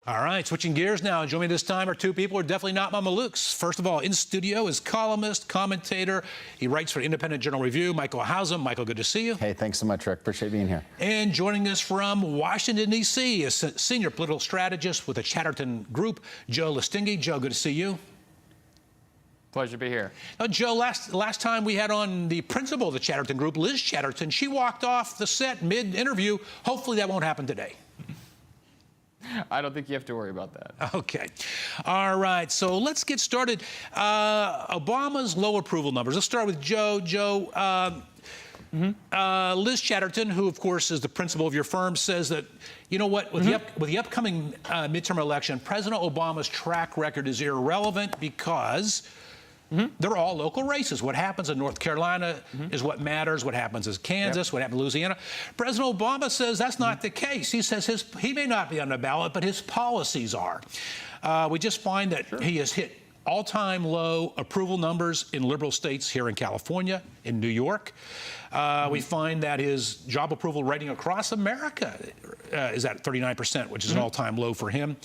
All right, switching gears now. Joining me this time are two people who are definitely not Mamalukes. First of all, in studio is columnist, commentator. He writes for Independent Journal Review, Michael Hausum. Michael, good to see you. Hey, thanks so much, Rick. Appreciate being here. And joining us from Washington, D.C., is senior political strategist with the Chatterton Group, Joe Listingi. Joe, good to see you. Pleasure to be here. Now, Joe, last time we had on the principal of the Chatterton Group, Liz Chatterton, she walked off the set mid-interview. Hopefully that won't happen today. I don't think you have to worry about that. Okay. All right. So let's get started. Obama's low approval numbers. Let's start with Joe. Joe, Liz Chatterton, who, of course, is the principal of your firm, says that, you know what, with the upcoming midterm election, President Obama's track record is irrelevant because they're all local races. What happens in North Carolina is what matters. What happens in Kansas, what happens in Louisiana. President Obama says that's not the case. He says he may not be on the ballot, but his policies are. We just find that he has hit all-time low approval numbers in liberal states here in California, in New York. We find that his job approval rating across America is at 39%, which is an all-time low for him.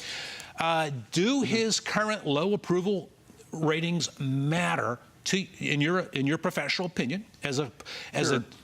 Do his current low approval ratings matter to, in your professional opinion, as a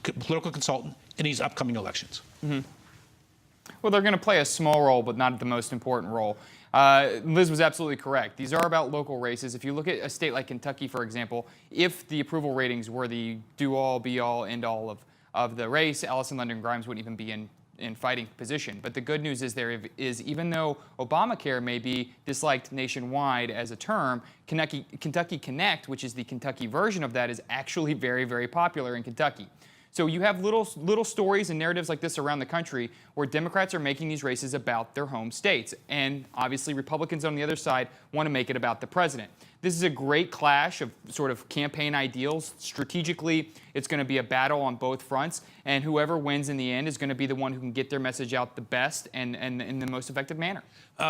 political consultant in these upcoming elections? Well, they're going to play a small role, but not the most important role. Liz was absolutely correct. These are about local races. If you look at a state like Kentucky, for example, if the approval ratings were the do-all, be-all, end-all of the race, Allison London Grimes wouldn't even be in fighting position. But the good news is even though Obamacare may be disliked nationwide as a term, Kentucky Connect, which is the Kentucky version of that, is actually very, very popular in Kentucky. So you have little stories and narratives like this around the country where Democrats are making these races about their home states. And obviously Republicans on the other side want to make it about the president. This is a great clash of sort of campaign ideals. Strategically, it's going to be a battle on both fronts, and whoever wins in the end is going to be the one who can get their message out the best and in the most effective manner.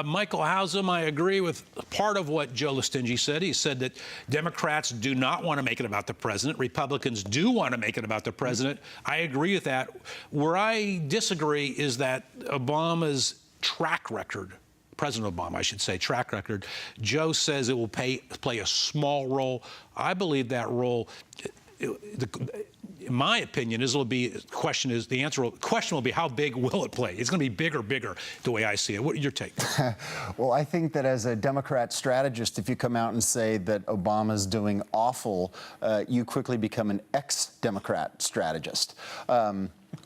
Michael Hausum, I agree with part of what Joe Listingi said. He said that Democrats do not want to make it about the president. Republicans do want to make it about the president. I agree with that. Where I disagree is that Obama's track record, President Obama, I should say, track record, Joe says it will play a small role. I believe that role, in my opinion, the question will be how big will it play? It's going to be bigger, the way I see it. What your take? Well, I think that as a Democrat strategist, if you come out and say that Obama's doing awful, you quickly become an ex-Democrat strategist.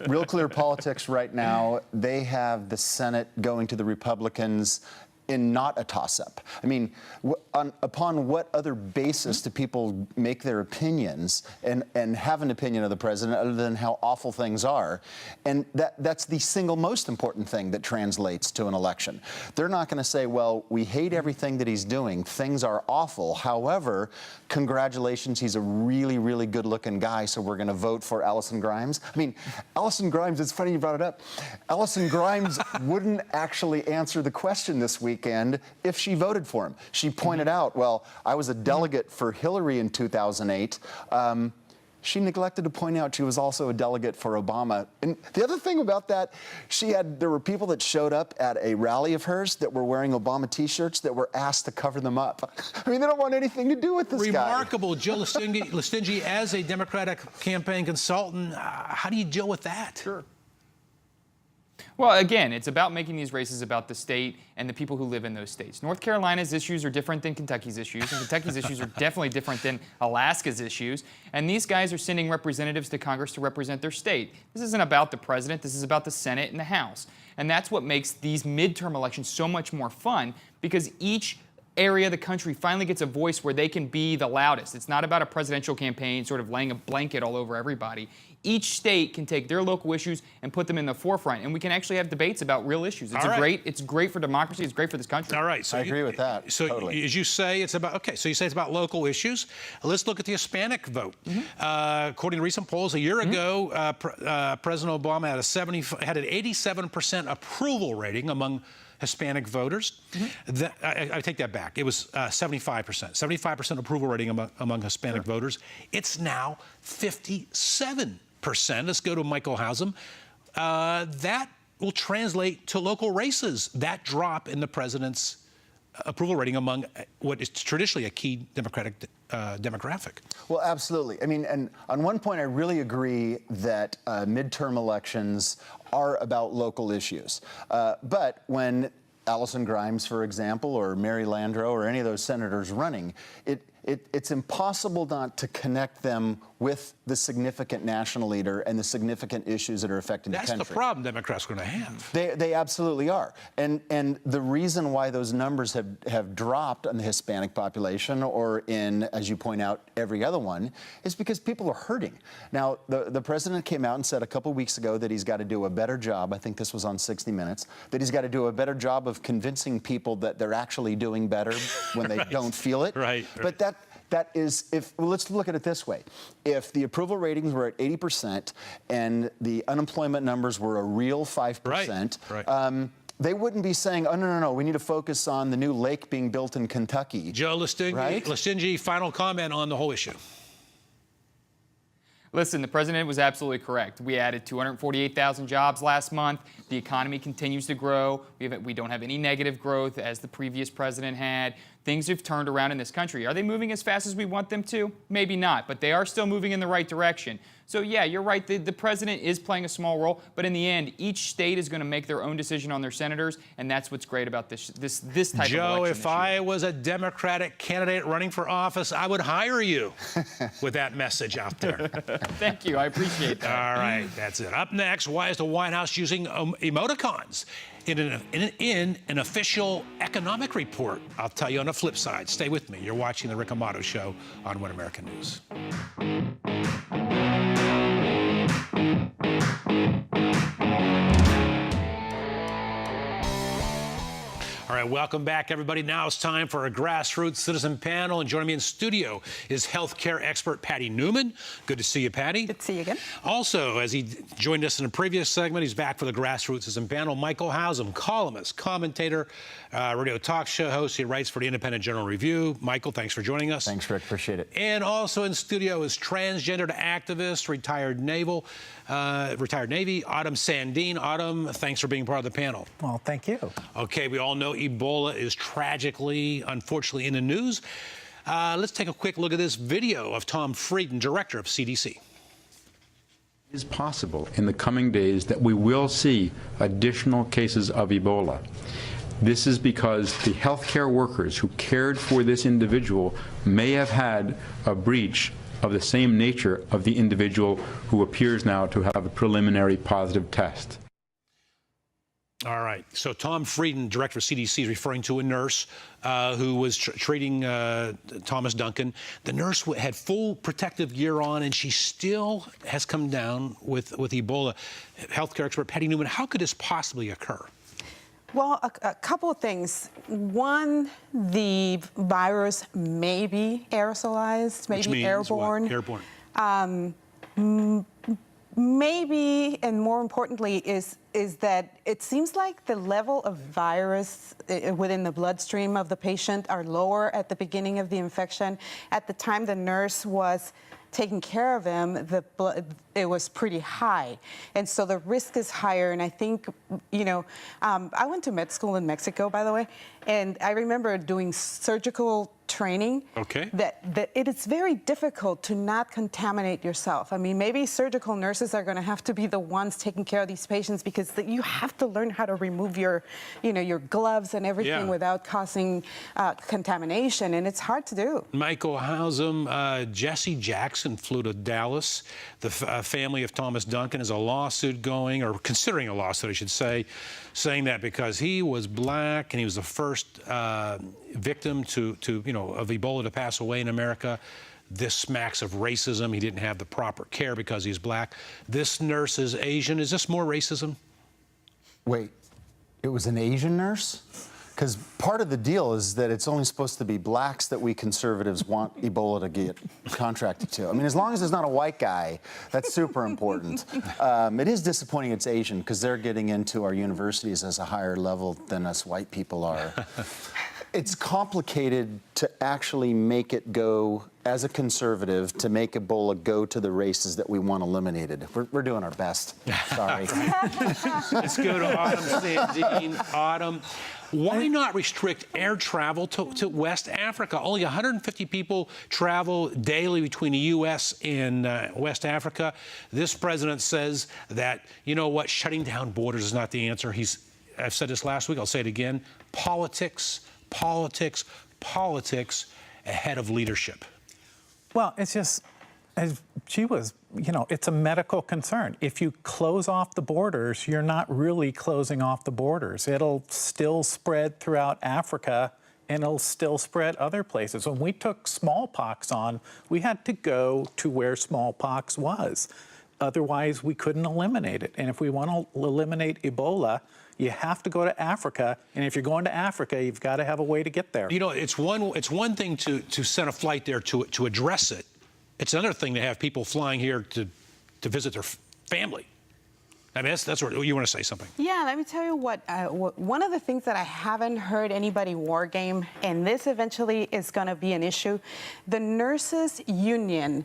Real Clear Politics right now, they have the Senate going to the Republicans in not a toss-up. I mean, upon what other basis do people make their opinions and have an opinion of the president other than how awful things are? And that's the single most important thing that translates to an election. They're not going to say, well, we hate everything that he's doing. Things are awful. However, congratulations, he's a really, really good-looking guy, so we're going to vote for Allison Grimes. I mean, Allison Grimes, it's funny you brought it up. Allison Grimes wouldn't actually answer the question this weekend if she voted for him. She pointed out, well, I was a delegate for Hillary in 2008. She neglected to point out she was also a delegate for Obama. And the other thing about that, there were people that showed up at a rally of hers that were wearing Obama T-shirts that were asked to cover them up. I mean, they don't want anything to do with this guy. Remarkable. Joe Listingi, as a Democratic campaign consultant, how do you deal with that? Sure. Well, again, it's about making these races about the state and the people who live in those states. North Carolina's issues are different than Kentucky's issues, and Kentucky's issues are definitely different than Alaska's issues. And these guys are sending representatives to Congress to represent their state. This isn't about the president. This is about the Senate and the House. And that's what makes these midterm elections so much more fun, because each area of the country finally gets a voice where they can be the loudest. It's not about a presidential campaign sort of laying a blanket all over everybody. Each state can take their local issues and put them in the forefront, and we can actually have debates about real issues. It's great for democracy. It's great for this country. All right. So I agree with that. So totally. As you say, it's about so you say it's about local issues. Let's look at the Hispanic vote. According to recent polls, a year ago, President Obama had an 87% approval rating among Hispanic voters. I take that back. It was 75%. 75% approval rating among Hispanic voters. It's now 57%. Let's go to Michael Hausum. That will translate to local races. That drop in the president's approval rating among what is traditionally a key Democratic demographic. Well, absolutely. I mean, and on one point, I really agree that midterm elections are about local issues. But when Allison Grimes, for example, or Mary Landrieu, or any of those senators running, it's impossible not to connect them with the significant national leader and the significant issues that are affecting the country. That's the problem Democrats are going to have. They absolutely are. And the reason why those numbers have dropped on the Hispanic population, or in, as you point out, every other one, is because people are hurting. Now, the president came out and said a couple weeks ago that he's got to do a better job, I think this was on 60 Minutes, that he's got to do a better job of convincing people that they're actually doing better when they don't feel it. Right. But that is, well, let's look at it this way. If the approval ratings were at 80% and the unemployment numbers were a real 5%, Right. They wouldn't be saying, oh, no, we need to focus on the new lake being built in Kentucky. Joe Listingi, final comment on the whole issue. Listen, the president was absolutely correct. We added 248,000 jobs last month. The economy continues to grow. We don't have any negative growth as the previous president had. Things have turned around in this country. Are they moving as fast as we want them to? Maybe not, but they are still moving in the right direction. So yeah, you're right. The president is playing a small role, but in the end, each state is going to make their own decision on their senators, and that's what's great about this type of election. Joe, if I was a Democratic candidate running for office, I would hire you with that message out there. Thank you. I appreciate that. All right, that's it. Up next, why is the White House using emoticons in an official economic report? I'll tell you on the flip side. Stay with me. You're watching The Rick Amato Show on One American News. All right, welcome back, everybody. Now it's time for a grassroots citizen panel, and joining me in studio is healthcare expert Paty Newman. Good to see you, Paty. Good to see you again. Also, as he joined us in a previous segment, he's back for the grassroots citizen panel. Michael Hausum, columnist, commentator, radio talk show host. He writes for the Independent Journal Review. Michael, thanks for joining us. Thanks, Rick. Appreciate it. And also in studio is transgendered activist, retired Navy, Autumn Sandine. Autumn, thanks for being part of the panel. Well, thank you. Okay, we all know Ebola is tragically, unfortunately, in the news. Let's take a quick look at this video of Tom Frieden, director of CDC. It is possible in the coming days that we will see additional cases of Ebola. This is because the healthcare workers who cared for this individual may have had a breach of the same nature of the individual who appears now to have a preliminary positive test. All right. So Tom Frieden, director of CDC, is referring to a nurse who was treating Thomas Duncan. The nurse had full protective gear on, and she still has come down with Ebola. Healthcare expert Paty Newman, how could this possibly occur? Well, a couple of things. One, the virus may be aerosolized, maybe airborne. What? Airborne. Maybe, and more importantly, is that it seems like the level of virus within the bloodstream of the patient are lower at the beginning of the infection. At the time the nurse was taking care of him, it was pretty high. And so the risk is higher. And I think, I went to med school in Mexico, by the way, and I remember doing surgical training. Okay. That it is very difficult to not contaminate yourself. I mean, maybe surgical nurses are going to have to be the ones taking care of these patients because you have to learn how to remove your gloves and everything without causing contamination, and it's hard to do. Michael Hausum, Jesse Jackson flew to Dallas. The family of Thomas Duncan has a lawsuit going, or considering a lawsuit, I should say, saying that because he was black and he was the first victim of Ebola to pass away in America. This smacks of racism. He didn't have the proper care because he's black. This nurse is Asian. Is this more racism? Wait, it was an Asian nurse? Because part of the deal is that it's only supposed to be blacks that we conservatives want Ebola to get contracted to. I mean, as long as it's not a white guy, that's super important. It is disappointing it's Asian because they're getting into our universities as a higher level than us white people are. It's complicated to actually make it go as a conservative, to make Ebola go to the races that we want eliminated. We're doing our best. Sorry. Let's go to Autumn Sandine. Autumn, why not restrict air travel to West Africa? Only 150 people travel daily between the U.S. and West Africa. This president says that, you know what, shutting down borders is not the answer. I've said this last week, I'll say it again. Politics, politics, politics ahead of leadership. Well, it's just, as she was, it's a medical concern. If you close off the borders, you're not really closing off the borders. It'll still spread throughout Africa, and it'll still spread other places. When we took smallpox on, we had to go to where smallpox was. Otherwise, we couldn't eliminate it. And if we want to eliminate Ebola, you have to go to Africa, and if you're going to Africa, you've got to have a way to get there. It's one thing to send a flight there to address it. It's another thing to have people flying here to visit their family. I mean, that's what you want to say something. Yeah, let me tell you what. One of the things that I haven't heard anybody war game, and this eventually is going to be an issue, the nurses union.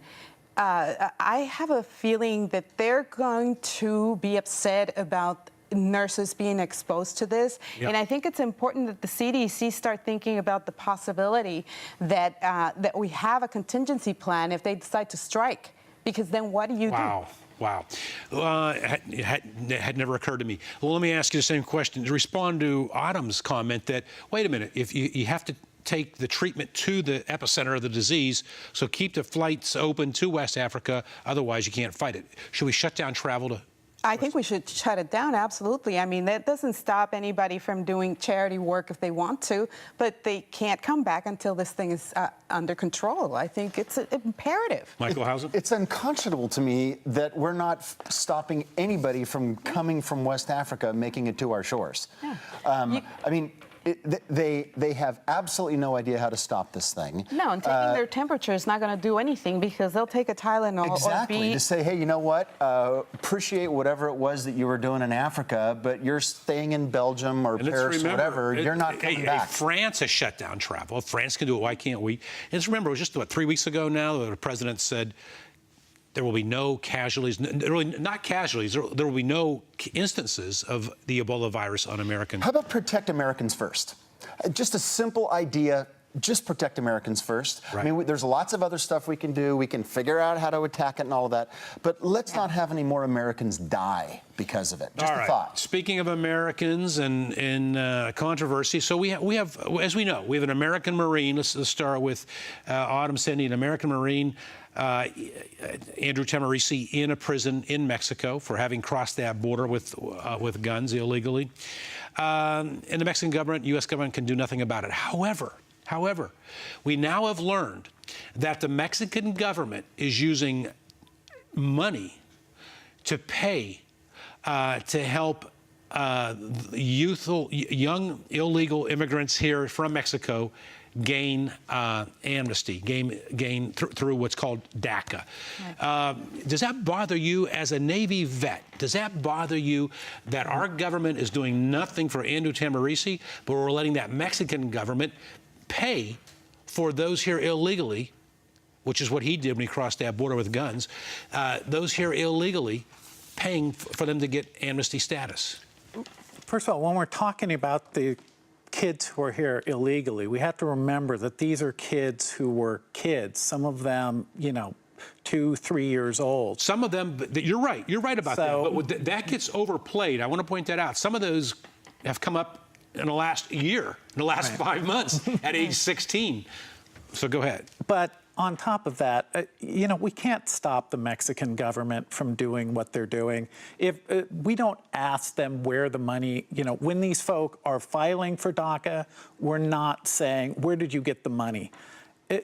I have a feeling that they're going to be upset about nurses being exposed to this. Yep. And I think it's important that the CDC start thinking about the possibility that that we have a contingency plan if they decide to strike, because then what do you do? Wow. It had never occurred to me. Well, let me ask you the same question to respond to Autumn's comment that, wait a minute, if you have to take the treatment to the epicenter of the disease, so keep the flights open to West Africa, otherwise you can't fight it. Should we shut down travel to? I think we should shut it down, absolutely. I mean, that doesn't stop anybody from doing charity work if they want to, but they can't come back until this thing is under control. I think it's imperative. Michael Hausen? It's unconscionable to me that we're not stopping anybody from coming from West Africa making it to our shores. Yeah. I mean, they have absolutely no idea how to stop this thing. No, and taking their temperature is not going to do anything, because they'll take a Tylenol exactly, or to say, hey, you know what? Appreciate whatever it was that you were doing in Africa, but you're staying in Belgium or Paris, whatever. You're not coming back. France has shut down travel. If France can do it, why can't we? And just remember, it was just, 3 weeks ago now that the president said there will be no casualties, not casualties, there will be no instances of the Ebola virus on American. How about protect Americans first? Just a simple idea, just protect Americans first. Right. I mean, there's lots of other stuff we can do. We can figure out how to attack it and all of that. But let's not have any more Americans die because of it. Just a thought. Speaking of Americans and controversy, so we have, as we know, we have an American Marine. Let's start with Autumn Sandine, an American Marine. Andrew Tamarisi in a prison in Mexico for having crossed that border with guns illegally. And the Mexican government, U.S. government, can do nothing about it. However, we now have learned that the Mexican government is using money to pay to help young illegal immigrants here from Mexico gain amnesty, gain through what's called DACA. Right. Does that bother you as a Navy vet? Does that bother you that our government is doing nothing for Andrew Tamarisi, but we're letting that Mexican government pay for those here illegally, which is what he did when he crossed that border with guns, those here illegally, paying for them to get amnesty status? First of all, when we're talking about the kids who are here illegally, we have to remember that these are kids who were kids. Some of them, 2, 3 years old. Some of them, you're right about that, but that gets overplayed. I want to point that out. Some of those have come up in the last year, in the last 5 months, at age 16. So go ahead. But on top of that, we can't stop the Mexican government from doing what they're doing. If we don't ask them where the money, when these folk are filing for DACA, we're not saying, where did you get the money?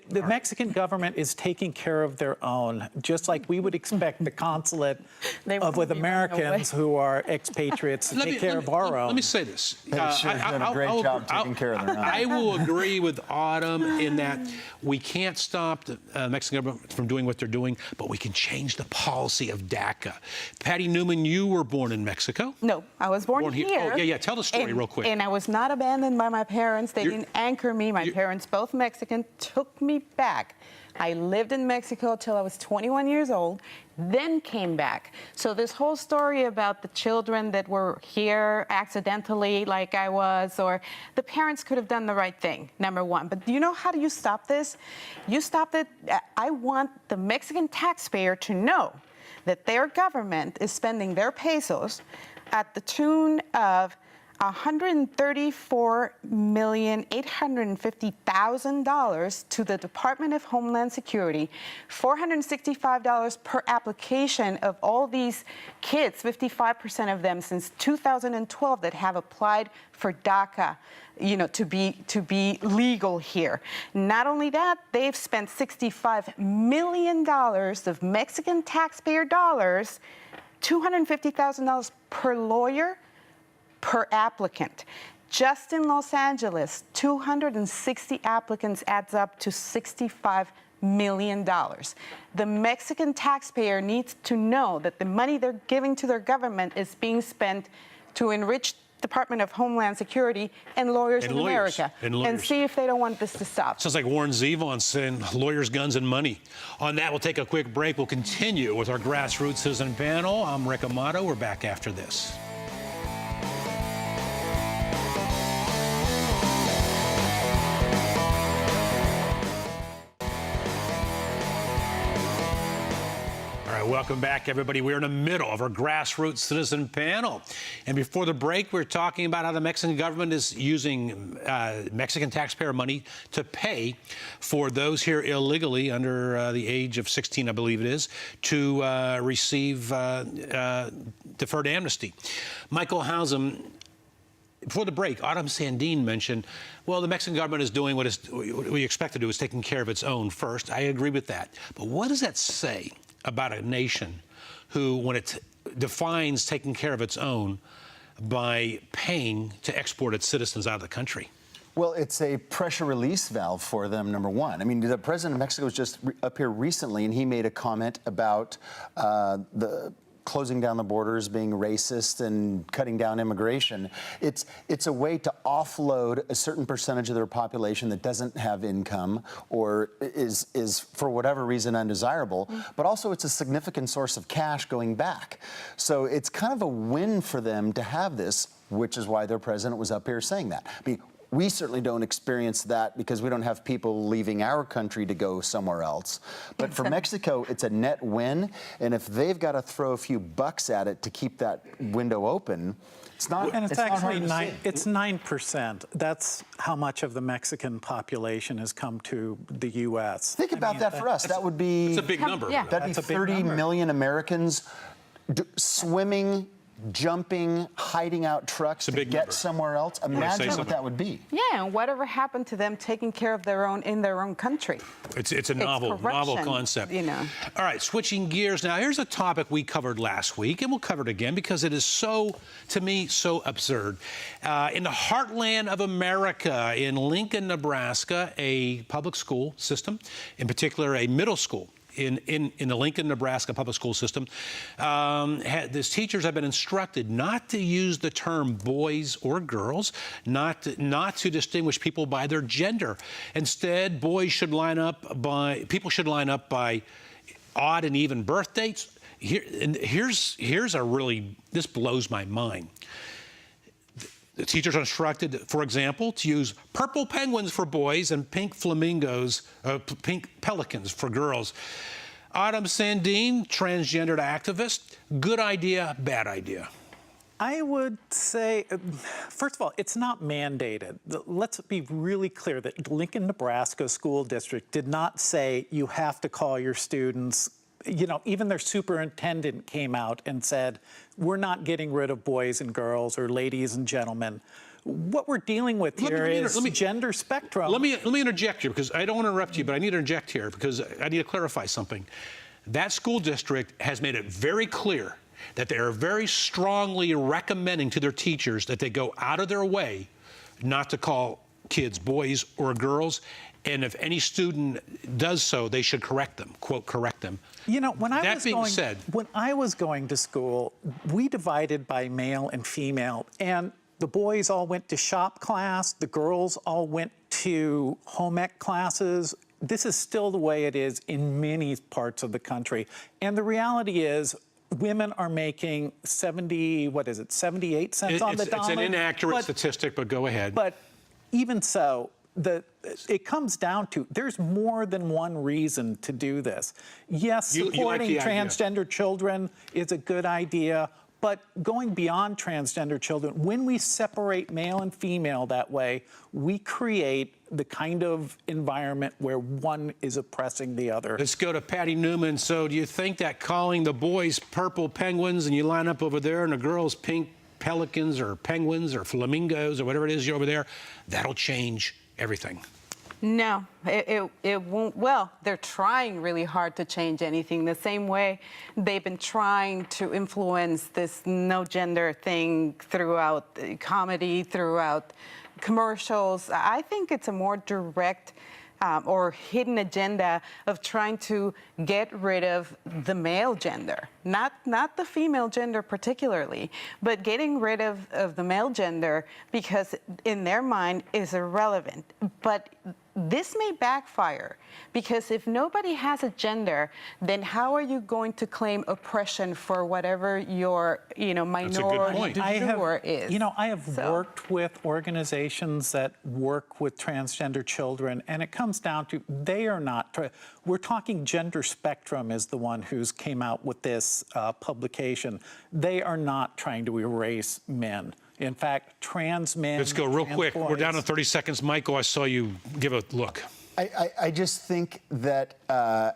The Mexican government is taking care of their own, just like we would expect the consulate with Americans who are expatriates to take care of our own. Let me say this. They're sure doing a great job taking care of their own. I will agree with Autumn in that we can't stop the Mexican government from doing what they're doing, but we can change the policy of DACA. Paty Newman, you were born in Mexico. No, I was born here. Oh, yeah. Tell the story real quick. And I was not abandoned by my parents. They didn't anchor me. My parents, both Mexican, took took me back. I lived in Mexico till I was 21 years old, then came back. So this whole story about the children that were here accidentally, like I was, or the parents could have done the right thing, number one. But do you know how do you stop this? You stop it. I want the Mexican taxpayer to know that their government is spending their pesos at the tune of $134,850,000 to the Department of Homeland Security, $465 per application of all these kids, 55% of them since 2012 that have applied for DACA, to be legal here. Not only that, they've spent $65 million of Mexican taxpayer dollars, $250,000 per lawyer, per applicant. Just in Los Angeles, 260 applicants adds up to $65 million. The Mexican taxpayer needs to know that the money they're giving to their government is being spent to enrich Department of Homeland Security and lawyers in America. And see if they don't want this to stop. Sounds like Warren Zevon saying lawyers, guns, and money. On that, we'll take a quick break. We'll continue with our grassroots citizen panel. I'm Rick Amato. We're back after this. Welcome back, everybody. We're in the middle of our grassroots citizen panel. And before the break, we were talking about how the Mexican government is using Mexican taxpayer money to pay for those here illegally under the age of 16, I believe it is, to receive deferred amnesty. Michael Hausum, before the break, Autumn Sandine mentioned, well, the Mexican government is doing what we expect to do, is taking care of its own first. I agree with that. But what does that say about a nation who, when it defines taking care of its own by paying to export its citizens out of the country? Well, it's a pressure release valve for them, number one. I mean, the president of Mexico was just up here recently, and he made a comment about the closing down the borders, being racist and cutting down immigration. It's a way to offload a certain percentage of their population that doesn't have income or is for whatever reason undesirable, but also it's a significant source of cash going back. So it's kind of a win for them to have this, which is why their president was up here saying that. I mean, we certainly don't experience that because we don't have people leaving our country to go somewhere else. But for Mexico, it's a net win. And if they've got to throw a few bucks at it to keep that window open, it's not. And it's actually not hard to see. It's 9%. That's how much of the Mexican population has come to the U.S. Think about that for us. That would be. It's a big number. Yeah. That'd be 30 million Americans swimming, jumping, hiding out trucks to get number. somewhere else. Imagine what that would be. Yeah, and whatever happened to them taking care of their own in their own country? It's a novel concept. All right, switching gears now. Here's a topic we covered last week, and we'll cover it again because it is so, to me, so absurd. In the heartland of America, in Lincoln, Nebraska, a public school system, in particular a middle school, in the Lincoln, Nebraska public school system, these teachers have been instructed not to use the term boys or girls, not to distinguish people by their gender. Instead, people should line up by odd and even birth dates. Here's a really, this blows my mind. The teachers are instructed, for example, to use purple penguins for boys and pink flamingos, pink pelicans for girls. Autumn Sandine, transgendered activist, good idea, bad idea? I would say, first of all, it's not mandated. Let's be really clear that Lincoln, Nebraska School District did not say you have to call your students. Even their superintendent came out and said, we're not getting rid of boys and girls or ladies and gentlemen. What we're dealing with here is gender spectrum. Let me interject here because I don't want to interrupt you, but I need to interject here because I need to clarify something. That school district has made it very clear that they are very strongly recommending to their teachers that they go out of their way not to call kids boys or girls. And if any student does so, they should correct them, quote, correct them. When I was going to school, we divided by male and female, and the boys all went to shop class, the girls all went to home ec classes, this is still the way it is in many parts of the country. And the reality is, women are making 78 cents on the dollar. It's an inaccurate statistic, but go ahead. But even so, it comes down to there's more than one reason to do this. Yes, You like supporting the idea. transgender children is a good idea, but going beyond transgender children, when we separate male and female that way, we create the kind of environment where one is oppressing the other. Let's go to Paty Newman. So do you think that calling the boys purple penguins and you line up over there and the girls pink pelicans or penguins or flamingos or whatever it is you're over there, that'll change everything? No, it won't. Well, they're trying really hard to change anything. The same way they've been trying to influence this no gender thing throughout comedy, throughout commercials. I think it's a more direct or hidden agenda of trying to get rid of the male gender, not the female gender particularly, but getting rid of the male gender because in their mind is irrelevant. But this may backfire because if nobody has a gender, then how are you going to claim oppression for whatever your minority du jour is? I have worked with organizations that work with transgender children, and it comes down to they are not. We're talking Gender Spectrum is the one who's came out with this publication. They are not trying to erase men. In fact, trans men. Let's go real quick. boys, We're down to 30 seconds. Michael, I saw you give a look. I just think that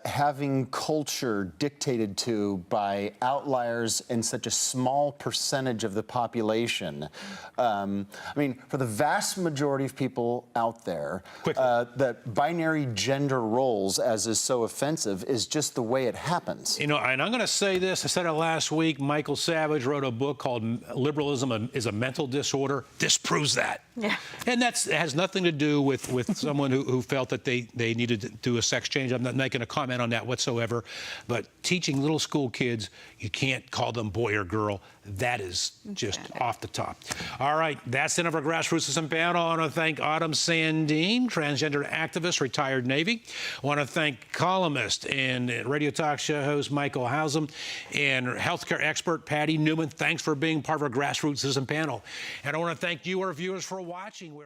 having culture dictated to by outliers in such a small percentage of the population, I mean, for the vast majority of people out there, that binary gender roles, as is so offensive, is just the way it happens. And I'm going to say this. I said it last week. Michael Savage wrote a book called Liberalism is a Mental Disorder. This proves that. Yeah. And it has nothing to do with someone who felt that they needed to do a sex change. I'm not making a comment on that whatsoever. But teaching little school kids, you can't call them boy or girl. That is just off the top. All right, that's the end of our Grassroots Citizen panel. I want to thank Autumn Sandine, transgender activist, retired Navy. I want to thank columnist and radio talk show host Michael Hausum and healthcare expert Paty Newman. Thanks for being part of our Grassroots Citizen panel. And I want to thank you, our viewers, for watching.